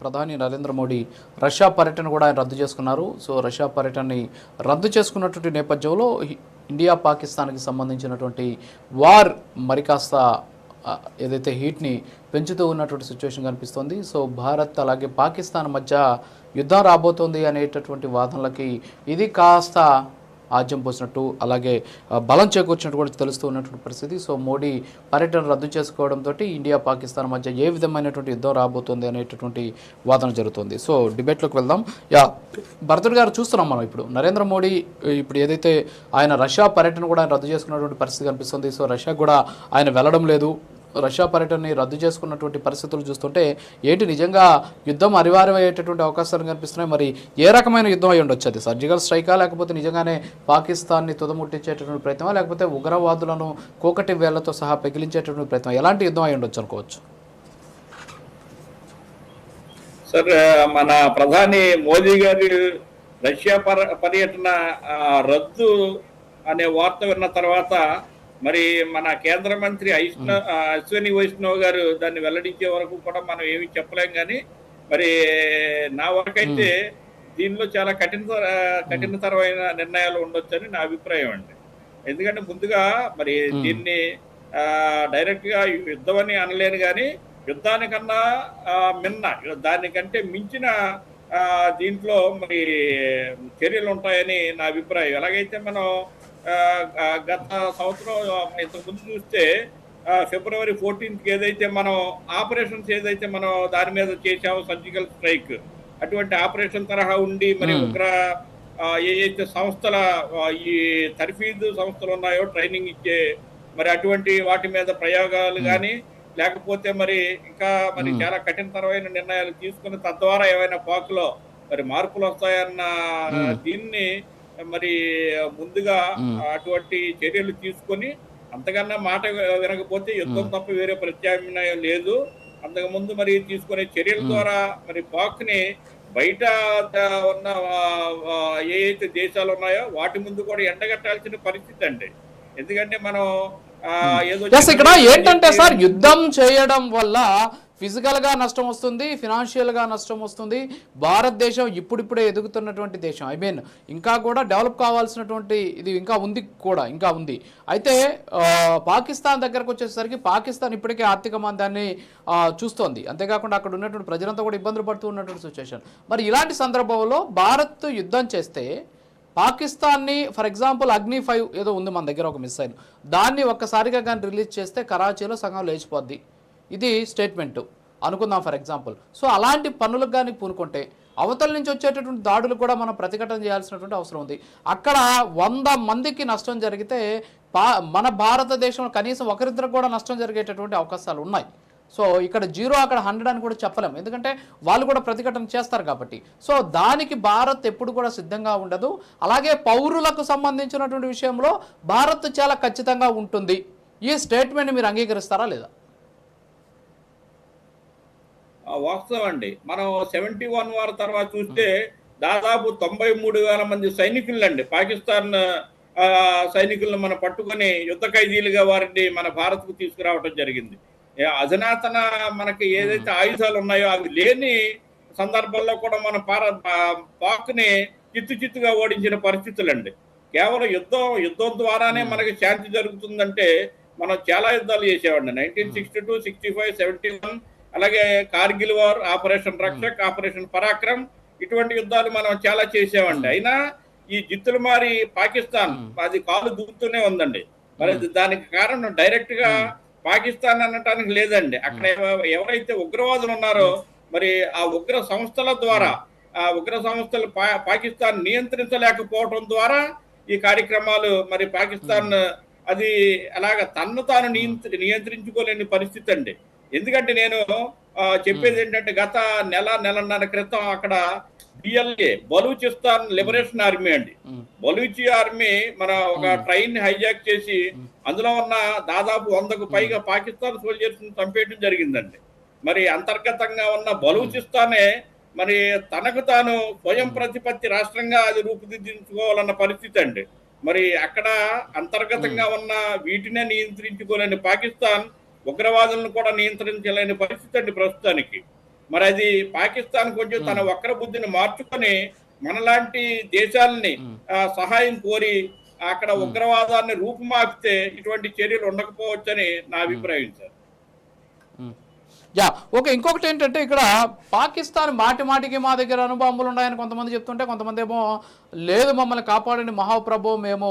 ప్రధాని నరేంద్ర మోడీ రష్యా పర్యటన కూడా ఆయన రద్దు చేసుకున్నారు. సో రష్యా పర్యటనని రద్దు చేసుకున్నటువంటి నేపథ్యంలో ఇండియా పాకిస్తాన్కి సంబంధించినటువంటి వార్ మరి కాస్త ఏదైతే హీట్ని పెంచుతూ ఉన్నటువంటి సిచ్యువేషన్ కనిపిస్తోంది. సో భారత్ అలాగే పాకిస్తాన్ మధ్య యుద్ధం రాబోతోంది అనేటటువంటి వాదనలకి ఇది కాస్త ఆజ్యం పోసినట్టు, అలాగే బలం చేకూర్చినట్టు కూడా తెలుస్తూ ఉన్నటువంటి పరిస్థితి. సో మోడీ పర్యటన రద్దు చేసుకోవడంతో ఇండియా పాకిస్తాన్ మధ్య ఏ విధమైనటువంటి యుద్ధం రాబోతుంది అనేటటువంటి వాదన జరుగుతుంది. సో డిబేట్లోకి వెళ్దాం. భరతుడు గారు చూస్తున్నాం మనం ఇప్పుడు నరేంద్ర మోడీ ఇప్పుడు ఏదైతే ఆయన రష్యా పర్యటన కూడా రద్దు చేసుకున్నటువంటి పరిస్థితి కనిపిస్తుంది. సో రష్యా కూడా ఆయన వెళ్ళడం లేదు. రష్యా పర్యటనని రద్దు చేసుకున్నటువంటి పరిస్థితులు చూస్తుంటే ఏంటి నిజంగా యుద్ధం అనివార్యమయ్యేటటువంటి అవకాశాలు కనిపిస్తున్నాయి. మరి ఏ రకమైన యుద్ధం అయి ఉండొచ్చు? అది సర్జికల్ స్ట్రైకా, లేకపోతే నిజంగానే పాకిస్తాన్ని తుదముట్టించేటటువంటి ప్రయత్నమా, లేకపోతే ఉగ్రవాదులను కోకటి వేళ్లతో సహా పెగిలించేటటువంటి ప్రయత్నం, ఎలాంటి యుద్ధం అయి ఉండొచ్చు అనుకోవచ్చు? సార్, మన ప్రధాని మోదీ గారి రష్యా పర్యటన రద్దు అనే వార్త విన్న తర్వాత మరి మన కేంద్ర మంత్రి అశ్విని వైష్ణవ్ గారు దాన్ని వెల్లడించే వరకు కూడా మనం ఏమీ చెప్పలేం. కానీ మరి నా వరకైతే దీనిలో చాలా కఠినతరమైన నిర్ణయాలు ఉండొచ్చని నా అభిప్రాయం అండి. ఎందుకంటే ముందుగా మరి దీన్ని డైరెక్ట్ గా యుద్ధం అని అనలేను, కానీ యుద్ధానికన్నా దానికంటే మించిన దీంట్లో మరి చర్యలు ఉంటాయని నా అభిప్రాయం. ఎలాగైతే మనం గత సంవత్సరం ఇంతకుముందు చూస్తే ఫిబ్రవరి 14th ఏదైతే మనం ఆపరేషన్స్ ఏదైతే మనం దాని మీద చేసామో సర్జికల్ స్ట్రైక్, అటువంటి ఆపరేషన్ తరహా ఉండి మరి ఏదైతే సంస్థల ఈ తర్ఫీదు సంస్థలు ఉన్నాయో ట్రైనింగ్ ఇచ్చే మరి అటువంటి వాటి మీద ప్రయోగాలు కానీ లేకపోతే మరి ఇంకా మరి చాలా కఠినతరమైన నిర్ణయాలు తీసుకుని తద్వారా ఏమైనా పాకులో మరి మార్పులు వస్తాయన్న దీన్ని మరి ముందుగా అటువంటి చర్యలు తీసుకొని, అంతకన్నా మాట వినకపోతే యుద్ధం తప్ప వేరే ప్రత్యామ్నాయం లేదు. అంతకుముందు మరి తీసుకునే చర్యల ద్వారా మరి పాక్ని బయట ఉన్న ఏదైతే దేశాలు ఉన్నాయో వాటి ముందు కూడా ఎండగట్టాల్సిన పరిస్థితి అండి. ఎందుకంటే మనం ఇక్కడ ఏంటంటే సార్, యుద్ధం చేయడం వల్ల ఫిజికల్ గా నష్టం వస్తుంది, ఫినాన్షియల్ గా నష్టం వస్తుంది. భారతదేశం ఇప్పుడిప్పుడే ఎదుగుతున్నటువంటి దేశం, ఇంకా కూడా డెవలప్ కావాల్సినటువంటి ఇది ఇంకా ఉంది. అయితే పాకిస్తాన్ దగ్గరకు వచ్చేసరికి పాకిస్తాన్ ఇప్పటికే ఆర్థిక మాంద్యాన్ని చూస్తోంది. అంతేకాకుండా అక్కడ ఉన్నటువంటి ప్రజలంతా కూడా ఇబ్బందులు పడుతూ ఉన్నటువంటి సిచ్యువేషన్. మరి ఇలాంటి సందర్భంలో భారత్ యుద్ధం చేస్తే పాకిస్తాన్ని, ఫర్ ఎగ్జాంపుల్ అగ్ని 5 ఏదో ఉంది మన దగ్గర ఒక మిసైల్, దాన్ని ఒక్కసారిగా కానీ రిలీజ్ చేస్తే కరాచీలో సగం లేచిపోద్ది, ఇది స్టేట్మెంటు అనుకుందాం ఫర్ ఎగ్జాంపుల్. సో అలాంటి పనులకు కానీ పూనుకుంటే అవతల నుంచి వచ్చేటటువంటి దాడులు కూడా మనం ప్రతిఘటన చేయాల్సినటువంటి అవసరం ఉంది. అక్కడ 100 మందికి నష్టం జరిగితే మన భారతదేశంలో కనీసం ఒకరిద్దరు కూడా నష్టం జరిగేటటువంటి అవకాశాలు ఉన్నాయి. సో ఇక్కడ 0 అక్కడ 100 అని కూడా చెప్పలేం, ఎందుకంటే వాళ్ళు కూడా ప్రతిఘటన చేస్తారు కాబట్టి. సో దానికి భారత్ ఎప్పుడు కూడా సిద్ధంగా ఉండదు. అలాగే పౌరులకు సంబంధించినటువంటి విషయంలో భారత్ చాలా ఖచ్చితంగా ఉంటుంది. ఈ స్టేట్మెంట్ మీరు అంగీకరిస్తారా లేదా? వాస్తవం అండి. మనం 71 వార్ తర్వాత చూస్తే దాదాపు 93,000 మంది సైనికులండి, పాకిస్తాన్ సైనికులను మనం పట్టుకొని యుద్ధ ఖైదీలుగా వారిని మన భారత్కు తీసుకురావడం జరిగింది. అధునాతన మనకి ఏదైతే ఆయుధాలు ఉన్నాయో అవి లేని సందర్భంలో కూడా మన పాక్ని చిత్తుగా ఓడించిన పరిస్థితులండి. కేవలం యుద్ధం ద్వారానే మనకి శాంతి జరుగుతుందంటే మనం చాలా యుద్ధాలు చేసేవాడిని. 1962, 65, 71, అలాగే Kargil war, operation Rakshak, operation Parakram, ఇటువంటి యుద్ధాలు మనం చాలా చేసేవాడి. అయినా ఈ జిత్తులు మారి పాకిస్తాన్ అది కాలు దూకుతూనే ఉందండి. మరి దానికి కారణం డైరెక్ట్ గా పాకిస్తాన్ అనటానికి లేదండి. అక్కడ ఎవరైతే ఉగ్రవాదులు ఉన్నారో మరి ఆ ఉగ్ర సంస్థల ద్వారా, ఆ ఉగ్ర సంస్థలు పాకిస్తాన్ నియంత్రించలేకపోవడం ద్వారా ఈ కార్యక్రమాలు మరి పాకిస్తాన్ అది అలాగ తన్ను తాను నియంత్రించుకోలేని పరిస్థితి అండి. ఎందుకంటే నేను చెప్పేది ఏంటంటే గత నెలన్నర క్రితం అక్కడ BLA బలూచిస్తాన్ లిబరేషన్ ఆర్మీ అండి, బలూచి ఆర్మీ మన ఒక ట్రైన్ హైజాక్ చేసి అందులో ఉన్న దాదాపు 100కు పైగా పాకిస్తాన్ సోల్జర్స్ చంపేయడం జరిగిందండి. మరి అంతర్గతంగా ఉన్న బలూచిస్తానే మరి తనకు తాను స్వయం ప్రతిపత్తి రాష్ట్రంగా అది రూపుదిద్దించుకోవాలన్న పరిస్థితి అండి. మరి అక్కడ అంతర్గతంగా ఉన్న వీటినే నియంత్రించుకోలేని పాకిస్తాన్ ఉగ్రవాదులను కూడా నియంత్రించలేని పరిస్థితి అండి ప్రస్తుతానికి. మరి అది పాకిస్తాన్ కొంచెం తన వక్ర బుద్ధిని మార్చుకొని మనలాంటి దేశాలని సహాయం కోరి అక్కడ ఉగ్రవాదాన్ని రూపుమాపితే ఇటువంటి చర్యలు ఉండకపోవచ్చని నా అభిప్రాయం సార్. Yeah okay. ఇంకొకటి ఏంటంటే ఇక్కడ పాకిస్తాన్ మాటి మాటికి మా దగ్గర అణుబాంబులు ఉన్నాయని కొంతమంది చెప్తుంటే, కొంతమంది ఏమో లేదు మమ్మల్ని కాపాడండి మహాప్రభు, మేము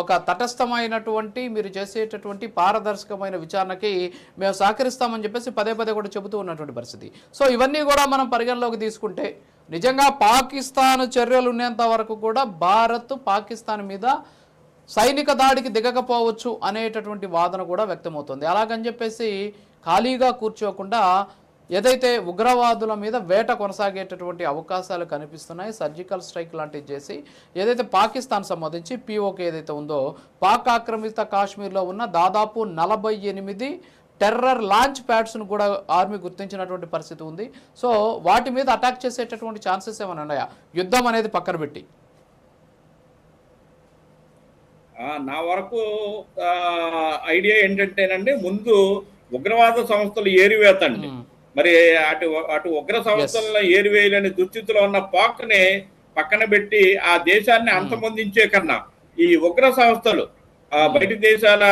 ఒక తటస్థమైనటువంటి మీరు చేసేటటువంటి పారదర్శకమైన విచారణకి మేము సహకరిస్తామని చెప్పేసి పదే పదే కూడా చెబుతూ ఉన్నటువంటి పరిస్థితి. సో ఇవన్నీ కూడా మనం పరిగణలోకి తీసుకుంటే నిజంగా పాకిస్తాన్ చర్యలు ఉన్నంత వరకు కూడా భారత్ పాకిస్తాన్ మీద సైనిక దాడికి దిగకపోవచ్చు అనేటటువంటి వాదన కూడా వ్యక్తమవుతుంది. అలాగని చెప్పేసి ఖాళీగా కూర్చోకుండా ఏదైతే ఉగ్రవాదుల మీద వేట కొనసాగేటటువంటి అవకాశాలు కనిపిస్తున్నాయి, సర్జికల్ స్ట్రైక్ లాంటివి చేసి ఏదైతే పాకిస్తాన్ సంబంధించి పిఓకే ఏదైతే ఉందో పాక్ ఆక్రమిత కాశ్మీర్లో ఉన్న దాదాపు 48 టెర్రర్ లాంచ్ ప్యాడ్స్ను కూడా ఆర్మీ గుర్తించినటువంటి పరిస్థితి ఉంది. సో వాటి మీద అటాక్ చేసేటటువంటి ఛాన్సెస్ ఏమైనా ఉన్నాయా యుద్ధం అనేది పక్కన పెట్టి? నా వరకు ఐడియా ఏంటంటేనండి, ముందు ఉగ్రవాద సంస్థలు ఏరివేత అండి. మరి అటు ఉగ్ర సంస్థలను ఏరివేయాలని దుస్థితిలో ఉన్న పాక్ ని పక్కన పెట్టి ఆ దేశాన్ని అంతమొందించే కన్నా ఈ ఉగ్ర సంస్థలు బయట దేశాల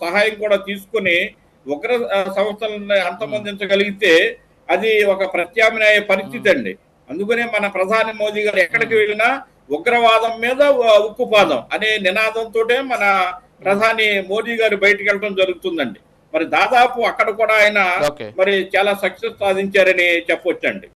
సహాయం కూడా తీసుకుని ఉగ్ర సంస్థలను అంతమొందించగలిగితే అది ఒక ప్రత్యామ్నాయ పరిస్థితి అండి. అందుకనే మన ప్రధాని మోదీ గారు ఎక్కడికి వెళ్ళినా ఉగ్రవాదం మీద ఉక్కుపాదం అనే నినాదంతో మన ప్రధాని మోదీ గారు బయటికి వెళ్ళడం జరుగుతుందండి. మరి దాదాపు అక్కడ కూడా ఆయన మరి చాలా సక్సెస్ సాధించారని చెప్పొచ్చండి.